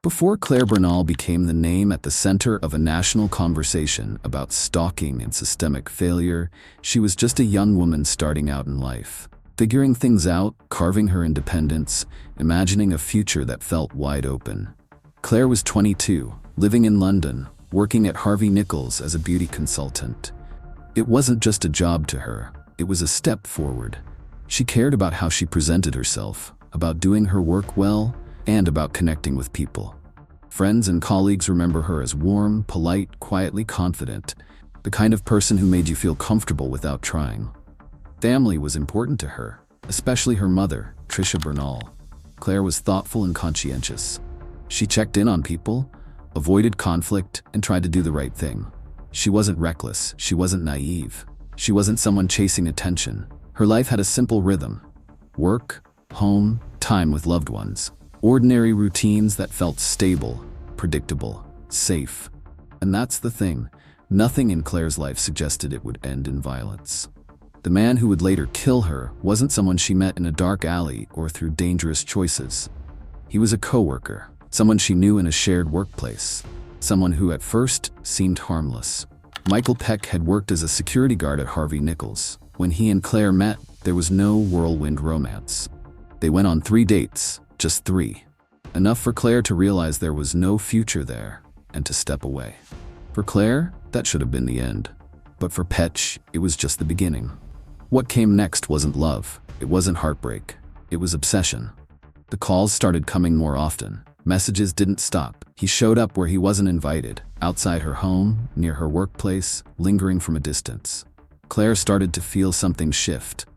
before Clare Bernal became the name at the center of a national conversation about stalking and systemic failure, she was just a young woman starting out in life, figuring things out, carving her independence, imagining a future that felt wide open. Clare was 22, living in London, working at Harvey Nichols as a beauty consultant. It wasn't just a job to her, it was a step forward. She cared about how she presented herself, about doing her work well, and about connecting with people. Friends and colleagues remember her as warm, polite, quietly confident, the kind of person who made you feel comfortable without trying. Family was important to her, especially her mother, Trisha Bernal. Clare was thoughtful and conscientious. She checked in on people, avoided conflict, and tried to do the right thing. She wasn't reckless, she wasn't naive. She wasn't someone chasing attention. Her life had a simple rhythm: work, home, time with loved ones. Ordinary routines that felt stable, predictable, safe. And that's the thing, nothing in Clare's life suggested it would end in violence. The man who would later kill her wasn't someone she met in a dark alley or through dangerous choices. He was a coworker, someone she knew in a shared workplace, someone who at first seemed harmless. Michael Peck had worked as a security guard at Harvey Nichols. When he and Clare met, there was no whirlwind romance. They went on 3 dates. Just 3. Enough for Clare to realize there was no future there and to step away. For Clare, that should have been the end. But for Petch, it was just the beginning. What came next wasn't love. It wasn't heartbreak. It was obsession. The calls started coming more often. Messages didn't stop. He showed up where he wasn't invited, outside her home, near her workplace, lingering from a distance. Clare started to feel something shift.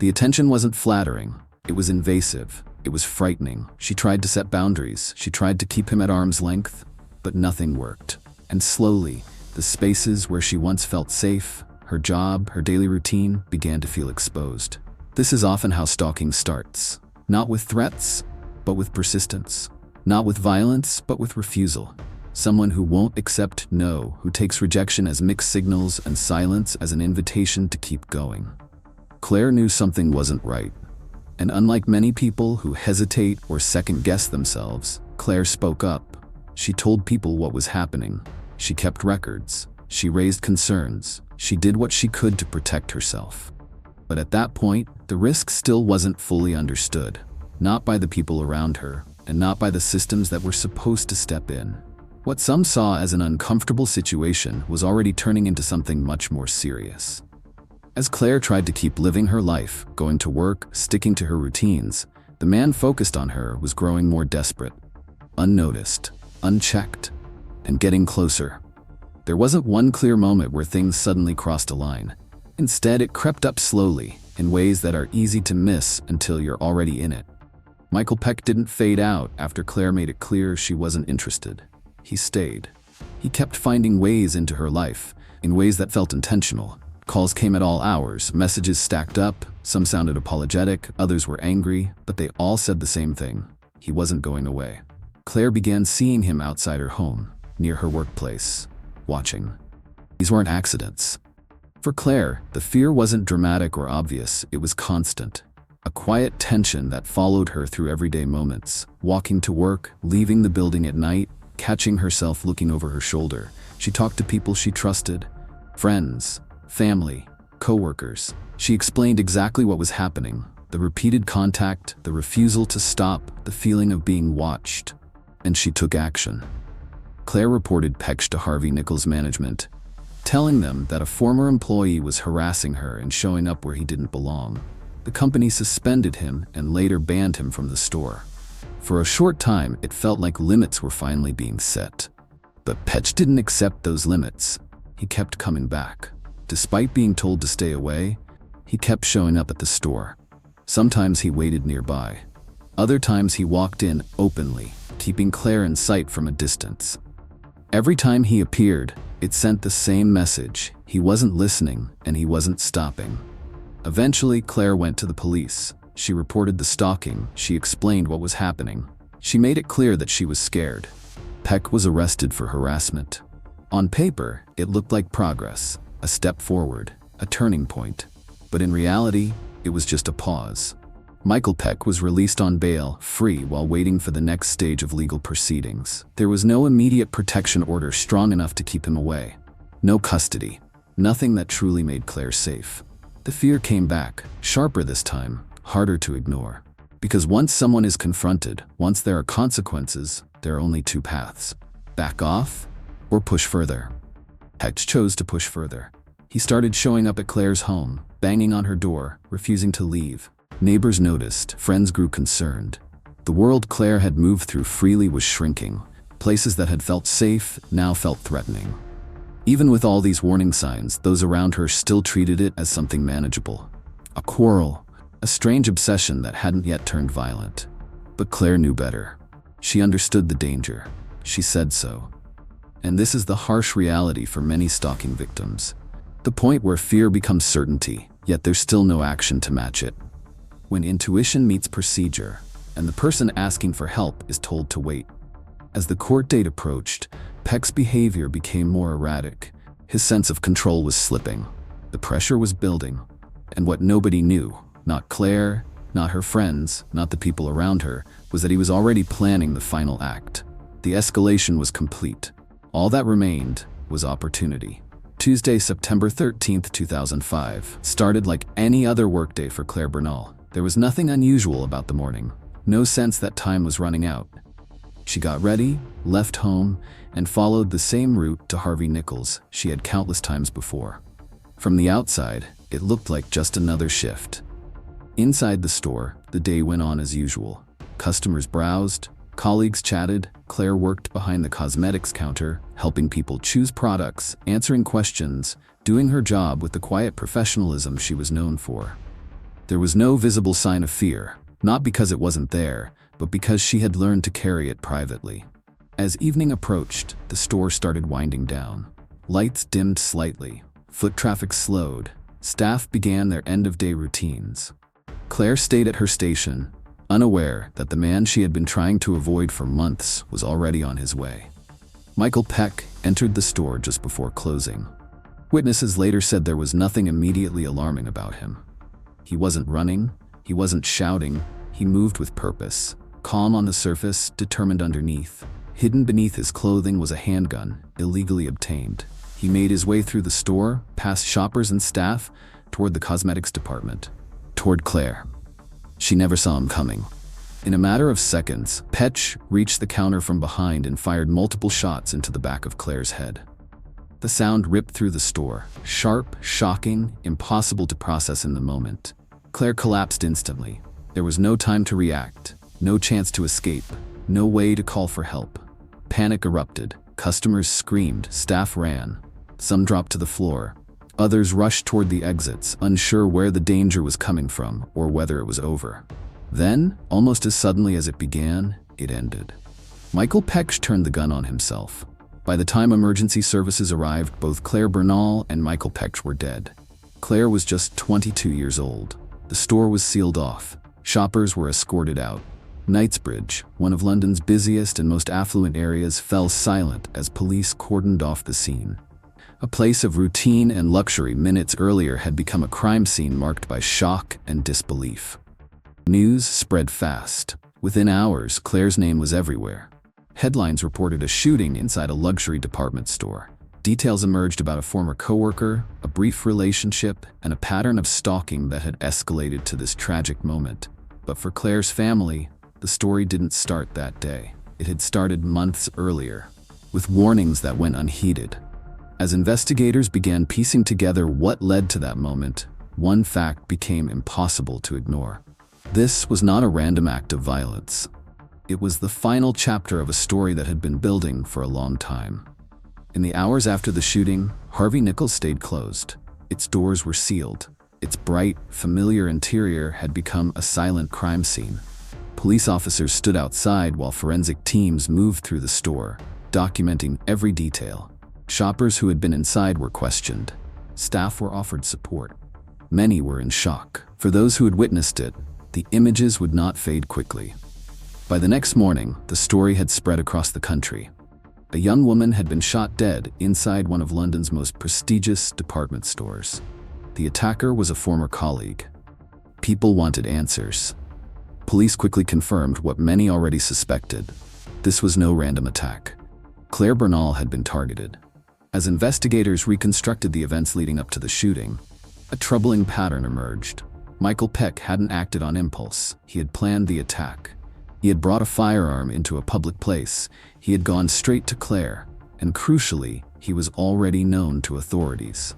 The attention wasn't flattering. It was invasive. It was frightening. She tried to set boundaries. She tried to keep him at arm's length, but nothing worked. And slowly, the spaces where she once felt safe, her job, her daily routine, began to feel exposed. This is often how stalking starts. Not with threats, but with persistence. Not with violence, but with refusal. Someone who won't accept no, who takes rejection as mixed signals and silence as an invitation to keep going. Clare knew something wasn't right. And unlike many people who hesitate or second-guess themselves, Clare spoke up. She told people what was happening. She kept records. She raised concerns. She did what she could to protect herself. But at that point, the risk still wasn't fully understood. Not by the people around her, and not by the systems that were supposed to step in. What some saw as an uncomfortable situation was already turning into something much more serious. As Clare tried to keep living her life, going to work, sticking to her routines, the man focused on her was growing more desperate, unnoticed, unchecked, and getting closer. There wasn't one clear moment where things suddenly crossed a line. Instead, it crept up slowly, in ways that are easy to miss until you're already in it. Michael Peck didn't fade out after Clare made it clear she wasn't interested. He stayed. He kept finding ways into her life, in ways that felt intentional. Calls came at all hours, messages stacked up, some sounded apologetic, others were angry, but they all said the same thing: he wasn't going away. Clare began seeing him outside her home, near her workplace, watching. These weren't accidents. For Clare, the fear wasn't dramatic or obvious, it was constant. A quiet tension that followed her through everyday moments, walking to work, leaving the building at night, catching herself looking over her shoulder. She talked to people she trusted, friends, family, co-workers. She explained exactly what was happening: the repeated contact, the refusal to stop, the feeling of being watched. And she took action. Clare reported Peck to Harvey Nichols management, telling them that a former employee was harassing her and showing up where he didn't belong. The company suspended him and later banned him from the store. For a short time, it felt like limits were finally being set. But Peck didn't accept those limits. He kept coming back. Despite being told to stay away, he kept showing up at the store. Sometimes he waited nearby. Other times he walked in openly, keeping Clare in sight from a distance. Every time he appeared, it sent the same message: he wasn't listening and he wasn't stopping. Eventually, Clare went to the police. She reported the stalking. She explained what was happening. She made it clear that she was scared. Peck was arrested for harassment. On paper, it looked like progress, a step forward, a turning point. But in reality, it was just a pause. Michael Peck was released on bail, free while waiting for the next stage of legal proceedings. There was no immediate protection order strong enough to keep him away. No custody. Nothing that truly made Clare safe. The fear came back, sharper this time, harder to ignore. Because once someone is confronted, once there are consequences, there are only two paths. Back off, or push further. Peck chose to push further. He started showing up at Clare's home, banging on her door, refusing to leave. Neighbors noticed, friends grew concerned. The world Clare had moved through freely was shrinking. Places that had felt safe now felt threatening. Even with all these warning signs, those around her still treated it as something manageable. A quarrel, a strange obsession that hadn't yet turned violent. But Clare knew better. She understood the danger. She said so. And this is the harsh reality for many stalking victims. The point where fear becomes certainty, yet there's still no action to match it. When intuition meets procedure, and the person asking for help is told to wait. As the court date approached, Peck's behavior became more erratic. His sense of control was slipping. The pressure was building. And what nobody knew, not Clare, not her friends, not the people around her, was that he was already planning the final act. The escalation was complete. All that remained was opportunity. Tuesday, September 13th, 2005, started like any other workday for Clare Bernal. There was nothing unusual about the morning. No sense that time was running out. She got ready, left home, and followed the same route to Harvey Nichols she had countless times before. From the outside, it looked like just another shift. Inside the store, the day went on as usual. Customers browsed, colleagues chatted, Clare worked behind the cosmetics counter, helping people choose products, answering questions, doing her job with the quiet professionalism she was known for. There was no visible sign of fear, not because it wasn't there, but because she had learned to carry it privately. As evening approached, the store started winding down. Lights dimmed slightly, foot traffic slowed, staff began their end-of-day routines. Clare stayed at her station, unaware that the man she had been trying to avoid for months was already on his way. Michael Peck entered the store just before closing. Witnesses later said there was nothing immediately alarming about him. He wasn't running, he wasn't shouting, he moved with purpose. Calm on the surface, determined underneath. Hidden beneath his clothing was a handgun, illegally obtained. He made his way through the store, past shoppers and staff, toward the cosmetics department. Toward Clare. She never saw him coming. In a matter of seconds, Peck reached the counter from behind and fired multiple shots into the back of Clare's head. The sound ripped through the store, sharp, shocking, impossible to process in the moment. Clare collapsed instantly. There was no time to react, no chance to escape, no way to call for help. Panic erupted. Customers screamed, staff ran. Some dropped to the floor. Others rushed toward the exits, unsure where the danger was coming from or whether it was over. Then, almost as suddenly as it began, it ended. Michael Peck turned the gun on himself. By the time emergency services arrived, both Clare Bernal and Michael Peck were dead. Clare was just 22 years old. The store was sealed off. Shoppers were escorted out. Knightsbridge, one of London's busiest and most affluent areas, fell silent as police cordoned off the scene. A place of routine and luxury minutes earlier had become a crime scene marked by shock and disbelief. News spread fast. Within hours, Clare's name was everywhere. Headlines reported a shooting inside a luxury department store. Details emerged about a former coworker, a brief relationship, and a pattern of stalking that had escalated to this tragic moment. But for Clare's family, the story didn't start that day. It had started months earlier, with warnings that went unheeded. As investigators began piecing together what led to that moment, one fact became impossible to ignore. This was not a random act of violence. It was the final chapter of a story that had been building for a long time. In the hours after the shooting, Harvey Nichols stayed closed. Its doors were sealed. Its bright, familiar interior had become a silent crime scene. Police officers stood outside while forensic teams moved through the store, documenting every detail. Shoppers who had been inside were questioned. Staff were offered support. Many were in shock. For those who had witnessed it, the images would not fade quickly. By the next morning, the story had spread across the country. A young woman had been shot dead inside one of London's most prestigious department stores. The attacker was a former colleague. People wanted answers. Police quickly confirmed what many already suspected. This was no random attack. Clare Bernal had been targeted. As investigators reconstructed the events leading up to the shooting, a troubling pattern emerged. Michael Peck hadn't acted on impulse. He had planned the attack. He had brought a firearm into a public place. He had gone straight to Clare. And crucially, he was already known to authorities.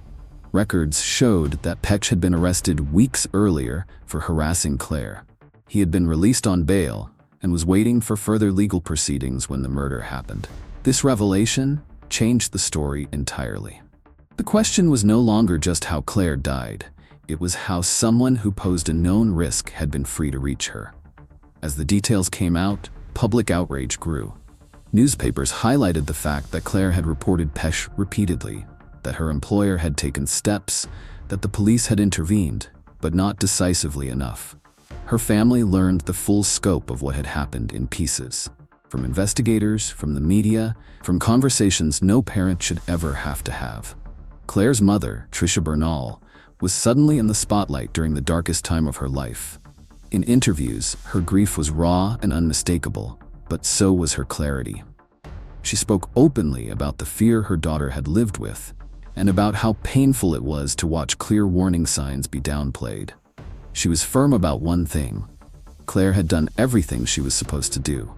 Records showed that Peck had been arrested weeks earlier for harassing Clare. He had been released on bail and was waiting for further legal proceedings when the murder happened. This revelation changed the story entirely. The question was no longer just how Clare died. It was how someone who posed a known risk had been free to reach her. As the details came out, public outrage grew. Newspapers highlighted the fact that Clare had reported Peck repeatedly, that her employer had taken steps, that the police had intervened, but not decisively enough. Her family learned the full scope of what had happened in pieces. From investigators, from the media, from conversations no parent should ever have to have. Clare's mother, Clare Bernal, was suddenly in the spotlight during the darkest time of her life. In interviews, her grief was raw and unmistakable, but so was her clarity. She spoke openly about the fear her daughter had lived with, and about how painful it was to watch clear warning signs be downplayed. She was firm about one thing: Clare had done everything she was supposed to do.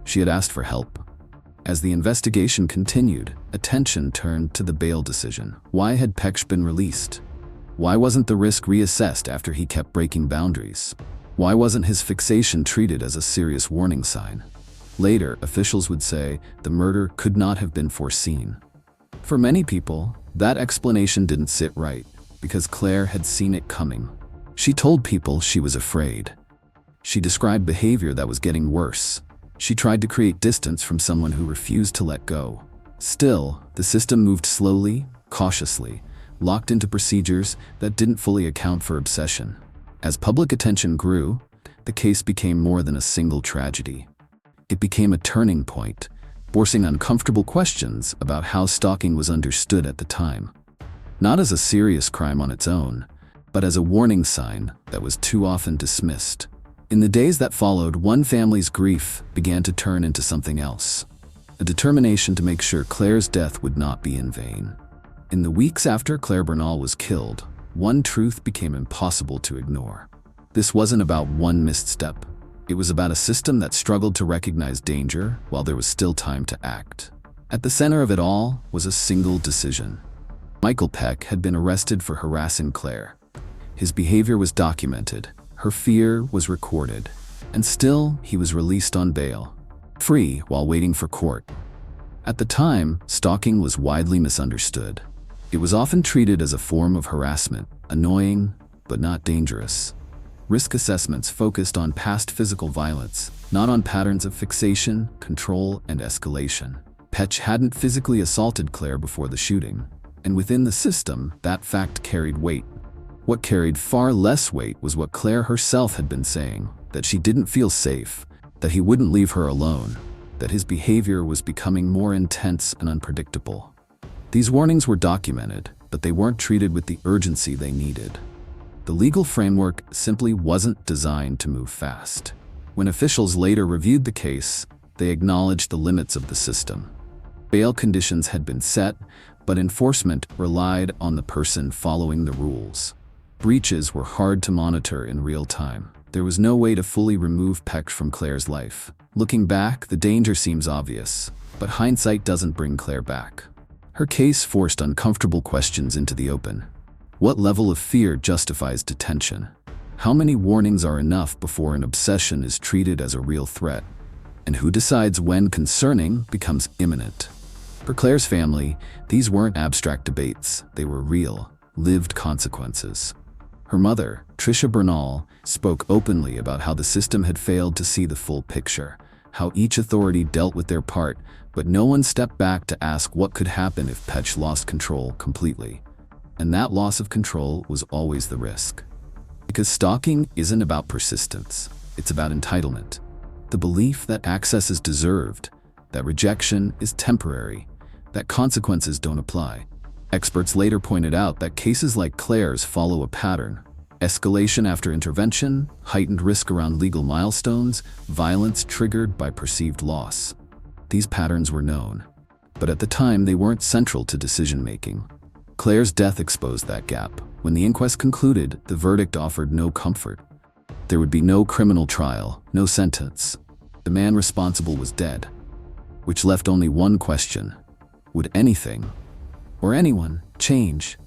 She had asked for help. As the investigation continued, attention turned to the bail decision. Why had Peck been released? Why wasn't the risk reassessed after he kept breaking boundaries? Why wasn't his fixation treated as a serious warning sign? Later, officials would say the murder could not have been foreseen. For many people, that explanation didn't sit right, because Clare had seen it coming. She told people she was afraid. She described behavior that was getting worse. She tried to create distance from someone who refused to let go. Still, the system moved slowly, cautiously, locked into procedures that didn't fully account for obsession. As public attention grew, the case became more than a single tragedy. It became a turning point, forcing uncomfortable questions about how stalking was understood at the time. Not as a serious crime on its own, but as a warning sign that was too often dismissed. In the days that followed, one family's grief began to turn into something else: a determination to make sure Clare's death would not be in vain. In the weeks after Clare Bernal was killed, one truth became impossible to ignore. This wasn't about one misstep. It was about a system that struggled to recognize danger while there was still time to act. At the center of it all was a single decision. Michael Peck had been arrested for harassing Clare. His behavior was documented, her fear was recorded, and still he was released on bail, free while waiting for court. At the time, stalking was widely misunderstood. It was often treated as a form of harassment, annoying, but not dangerous. Risk assessments focused on past physical violence, not on patterns of fixation, control, and escalation. Peck hadn't physically assaulted Clare before the shooting, and within the system, that fact carried weight. What carried far less weight was what Clare herself had been saying: that she didn't feel safe, that he wouldn't leave her alone, that his behavior was becoming more intense and unpredictable. These warnings were documented, but they weren't treated with the urgency they needed. The legal framework simply wasn't designed to move fast. When officials later reviewed the case, they acknowledged the limits of the system. Bail conditions had been set, but enforcement relied on the person following the rules. Breaches were hard to monitor in real time. There was no way to fully remove Peck from Clare's life. Looking back, the danger seems obvious, but hindsight doesn't bring Clare back. Her case forced uncomfortable questions into the open. What level of fear justifies detention? How many warnings are enough before an obsession is treated as a real threat? And who decides when concerning becomes imminent? For Clare's family, these weren't abstract debates. They were real, lived consequences. Her mother, Clare Bernal, spoke openly about how the system had failed to see the full picture, how each authority dealt with their part, but no one stepped back to ask what could happen if Peck lost control completely. And that loss of control was always the risk. Because stalking isn't about persistence, it's about entitlement. The belief that access is deserved, that rejection is temporary, that consequences don't apply. Experts later pointed out that cases like Clare's follow a pattern. Escalation after intervention, heightened risk around legal milestones, violence triggered by perceived loss. These patterns were known, but at the time they weren't central to decision-making. Clare's death exposed that gap. When the inquest concluded, the verdict offered no comfort. There would be no criminal trial, no sentence. The man responsible was dead, which left only one question: would anything, or anyone, change?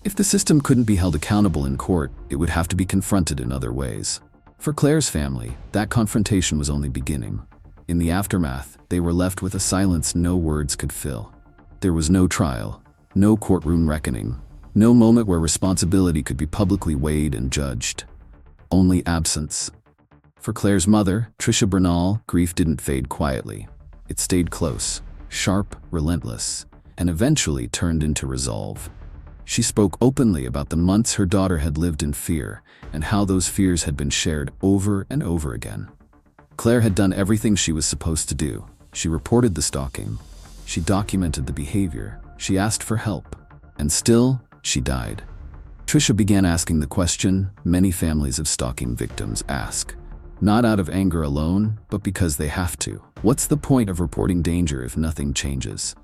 If the system couldn't be held accountable in court, it would have to be confronted in other ways. For Clare's family, that confrontation was only beginning. In the aftermath, they were left with a silence no words could fill. There was no trial, no courtroom reckoning, no moment where responsibility could be publicly weighed and judged. Only absence. For Clare's mother, Clare Bernal, grief didn't fade quietly. It stayed close, sharp, relentless, and eventually turned into resolve. She spoke openly about the months her daughter had lived in fear and how those fears had been shared over and over again. Clare had done everything she was supposed to do. She reported the stalking. She documented the behavior. She asked for help. And still, she died. Trisha began asking the question many families of stalking victims ask, not out of anger alone, but because they have to. What's the point of reporting danger if nothing changes?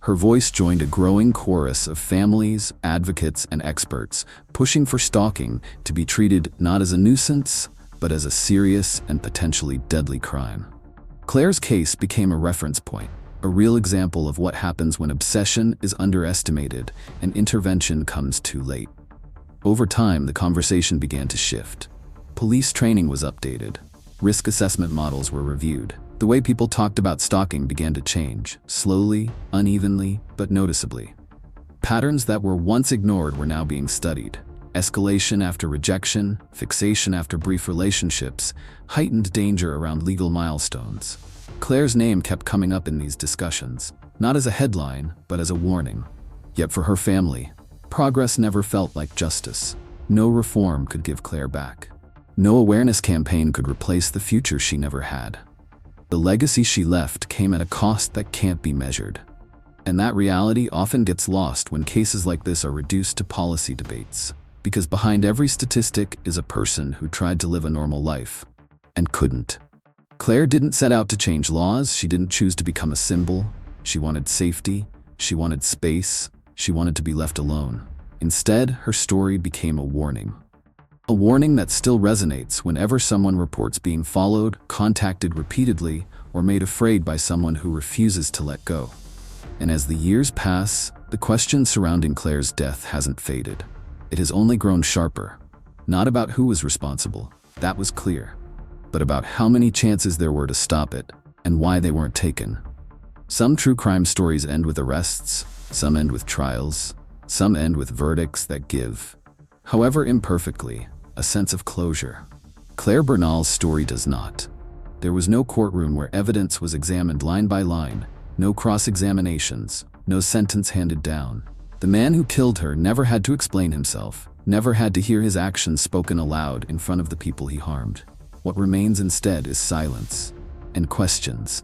Her voice joined a growing chorus of families, advocates, and experts, pushing for stalking to be treated not as a nuisance, but as a serious and potentially deadly crime. Clare's case became a reference point, a real example of what happens when obsession is underestimated and intervention comes too late. Over time, the conversation began to shift. Police training was updated. Risk assessment models were reviewed. The way people talked about stalking began to change, slowly, unevenly, but noticeably. Patterns that were once ignored were now being studied. Escalation after rejection, fixation after brief relationships, heightened danger around legal milestones. Clare's name kept coming up in these discussions, not as a headline, but as a warning. Yet for her family, progress never felt like justice. No reform could give Clare back. No awareness campaign could replace the future she never had. The legacy she left came at a cost that can't be measured. And that reality often gets lost when cases like this are reduced to policy debates. Because behind every statistic is a person who tried to live a normal life and couldn't. Clare didn't set out to change laws. She didn't choose to become a symbol. She wanted safety. She wanted space. She wanted to be left alone. Instead, her story became a warning. A warning that still resonates whenever someone reports being followed, contacted repeatedly, or made afraid by someone who refuses to let go. And as the years pass, the question surrounding Clare's death hasn't faded. It has only grown sharper. Not about who was responsible, that was clear, but about how many chances there were to stop it and why they weren't taken. Some true crime stories end with arrests, some end with trials, some end with verdicts that give, however imperfectly, a sense of closure. Clare Bernal's story does not. There was no courtroom where evidence was examined line by line, no cross-examinations, no sentence handed down. The man who killed her never had to explain himself, never had to hear his actions spoken aloud in front of the people he harmed. What remains instead is silence and questions.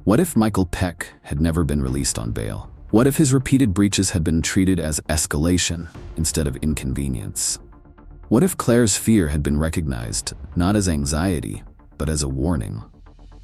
What if Michael Peck had never been released on bail? What if his repeated breaches had been treated as escalation instead of inconvenience? What if Clare's fear had been recognized, not as anxiety, but as a warning?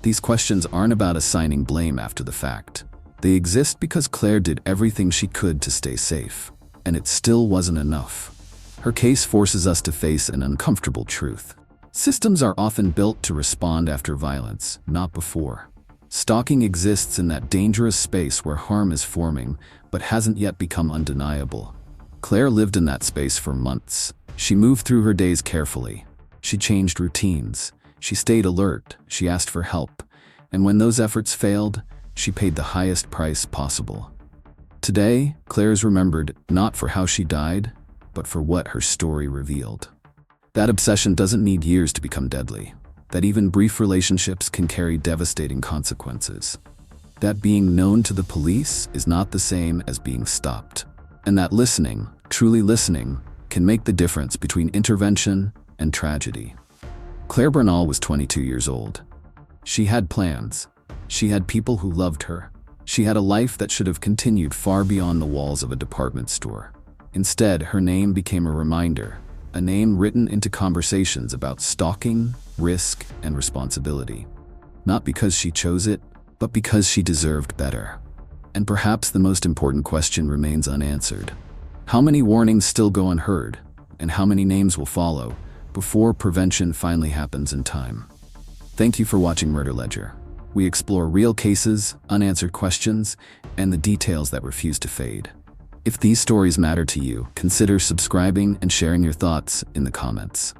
These questions aren't about assigning blame after the fact. They exist because Clare did everything she could to stay safe, and it still wasn't enough. Her case forces us to face an uncomfortable truth. Systems are often built to respond after violence, not before. Stalking exists in that dangerous space where harm is forming, but hasn't yet become undeniable. Clare lived in that space for months. She moved through her days carefully. She changed routines. She stayed alert. She asked for help. And when those efforts failed, she paid the highest price possible. Today, Clare is remembered not for how she died, but for what her story revealed. That obsession doesn't need years to become deadly. That even brief relationships can carry devastating consequences. That being known to the police is not the same as being stopped. And that listening, truly listening, can make the difference between intervention and tragedy. Clare Bernal was 22 years old. She had plans. She had people who loved her. She had a life that should have continued far beyond the walls of a department store. Instead, her name became a reminder a name written into conversations about stalking, risk, and responsibility. Not because she chose it, but because she deserved better. And perhaps the most important question remains unanswered. How many warnings still go unheard, and how many names will follow before prevention finally happens in time? Thank you for watching Murder Ledger. We explore real cases, unanswered questions, and the details that refuse to fade. If these stories matter to you, consider subscribing and sharing your thoughts in the comments.